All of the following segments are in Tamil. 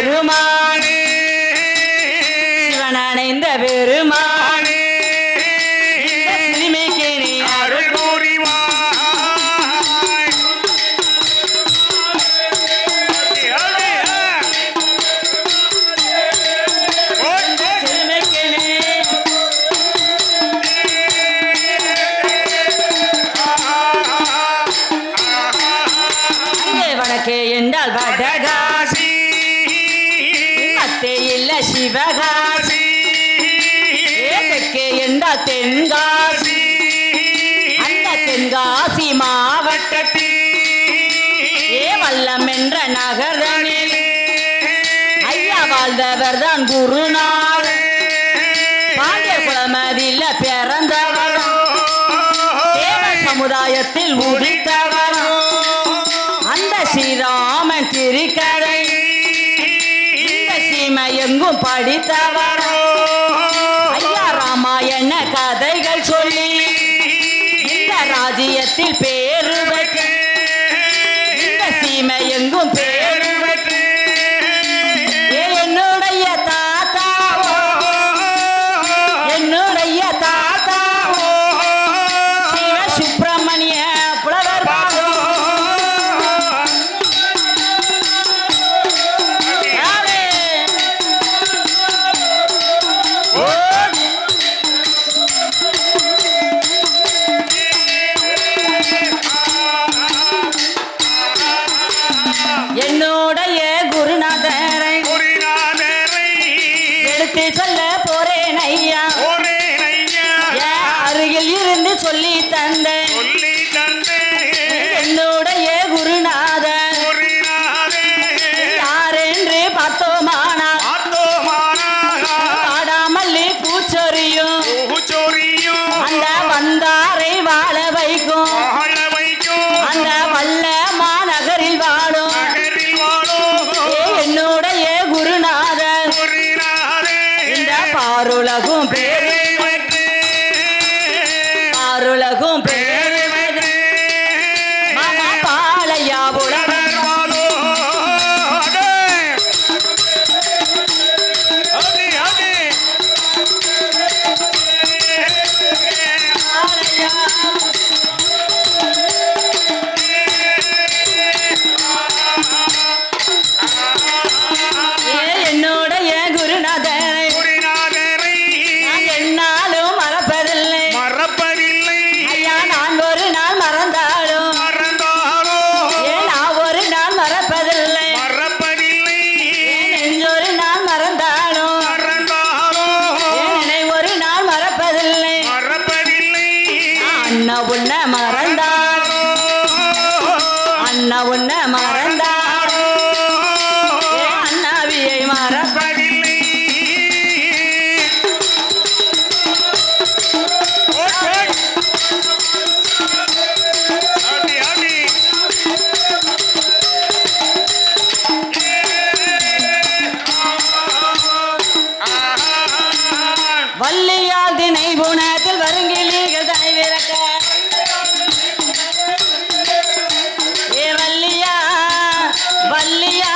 பெருமானே சிவனடைந்த பெருமானே சிறுமிக்கு நீ அருள் புரிவாய். சிறுமிக்கு நீ வடக்கே என்றால் வடகாசி மத்தே இல்ல சிவகாசி தெற்கே என்றால் தென்காசி அந்த தென்காசி மாவட்டத்தில் வல்லம் என்ற நகரனில் ஐயா வாழ்ந்தவர் தான் குருநாதர். பாண்டிய குலமதியில பிறந்தவர் தேவ சமுதாயத்தில் உதித்தவர் அந்த ஸ்ரீராமன் திருக்கதை இந்த சீமை எங்கும் படித்தவர் ஐயா ராமாயண கதைகள் சொல்லி இந்த ராஜ்யத்தில் பேரு பெற்று இந்த சீமை எங்கும் பேரு பெற்று என்னுடைய தாத்தாவோ என்னுடைய தாத்தாவோ சிவ சுப்பிரமணிய புலவர் பாதோ என்னுடைய குருநாதரை எடுத்து சொல்ல போறேன் ஐயா அருகில் இருந்து சொல்லி தந்த என்னுடைய குருநாதர் யார் என்று பார்த்தோமானால் ஆடாமல்லி பூச்சொரியும் அந்த வந்தாரை வாழ வைக்கும் அந்த வல்ல மாநகரில் வாழும் என்னுடைய குருநாதர் இந்த பாருலகும் பேரு பாருலகும் பேரு மாமா பாலையா உலகம் என்னுடைய குருநாதரை நான் என்னாலும் மறப்பதில்லை ஐயா நான் ஒரு நாள் மறந்தாலும் நான் ஒரு நாள் மறப்பதில்லை நெஞ்சொரு நாள் மறந்தாலும் என்னை ஒரு நாள் மறப்பதில்லை அண்ணா உன்ன மறந்தாலும் அண்ணா உன்ன மறந்தாலும் அண்ணாவியை மறப்பதில்லை வள்ளியால் தினை புனத்தில் வருங்கிலீர்கள் தனை விரக்க வள்ளியா வள்ளியா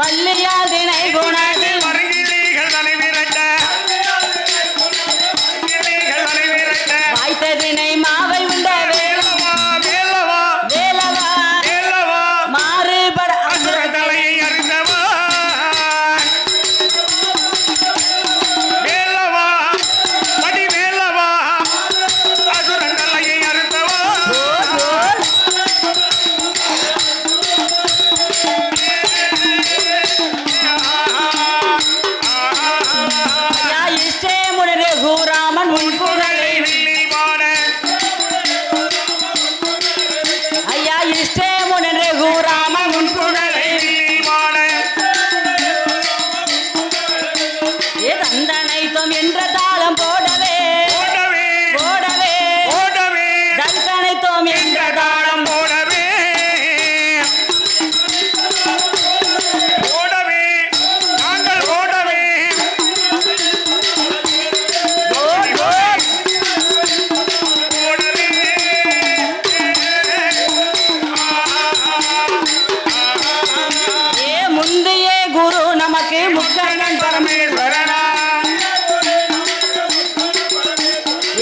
வள்ளியால் தினை புனத்தில் வாய்த்த தினை மாவை உண்ட வேலவா மாறுபட ரகுராமன் உன்புகளை ஐயா இஷ்டமுன் ரகுராமன் உன்புகளை தந்தனை தோம் என்ற தாளம் போடவே தந்தனை தோம் என்ற தாளம் போடவே நமக்கு முக்கண்ணன் பரமேஸ்வரனா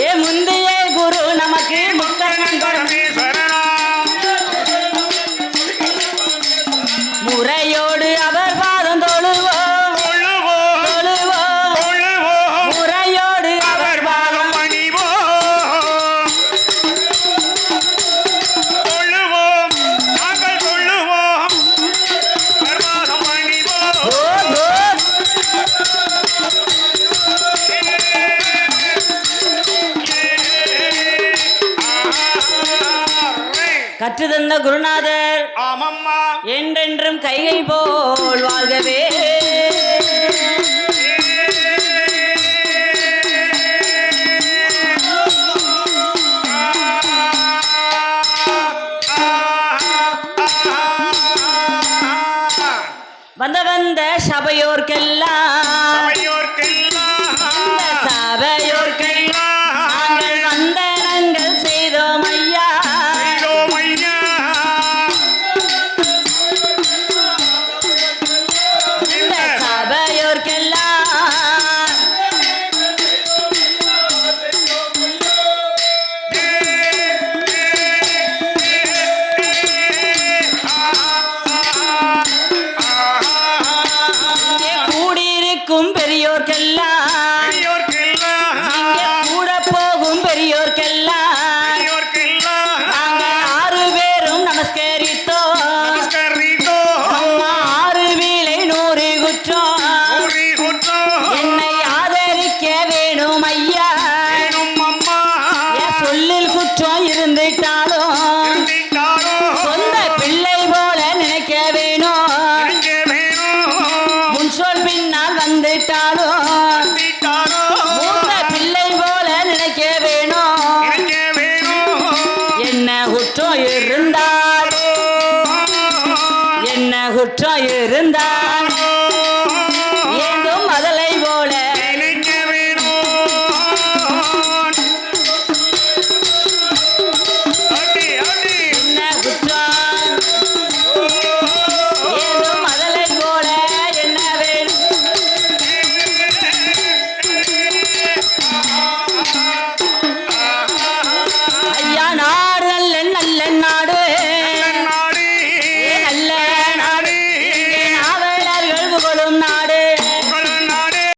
ஏ முந்தைய குரு நமக்கு முக்கண்ணன் பரமேஸ்வரனா முறையோடு அவர் பாதம் தொழுவோம் தொழுவோம் தொழுவோம் தொழுவோம் முறையோடு அவர் பாதம் பணிவோம் தொழுவோம் நாங்கள் தொழுவோம் அவர் பாதம் பணிவோம் கற்று தந்த குருநாதர் ஆமம்மா என்றென்றும் கைகை போல் வாழ்கவே வந்த வந்த சபையோர்க்கெல்லாம் இந்த சபையோர்க்கெல்லாம் நாங்கள் வந்தனங்கள் செய்தோம் ஐயா இந்த சபையோர்க்கெல்லாம் இங்கே கூடியிருக்கும் பெரியோர்க்கெல்லாம் இங்கே கூட போகும் பெரியோர்க்கெல்லாம் நாங்கள் 6 பேரும் நமஸ்கரித்தோம் அம்மா 6 வீலை 100 குற்றம் என்னை ஆதரிக்க வேணும் ஐயா என் சொல்லில் குற்றம் இருந்துட்டாலும் சொந்த பிள்ளை போல நினைக்க வேணும் முன் சொல் பின்னால் வந்துட்டாலும் மூத்த பிள்ளை போல நினைக்க வேணும் என்ன குற்றம் இருந்தால் என்ன குற்றம் இருந்தால் ஏதும் மதலை போல என்ன குற்றம் ஏதும் மதலை போல என்ன வேணும் ஐயா நாடு நல்ல நல்ல நாடு நல்ல நாடு நாவலர்கள் புகழும் நாடு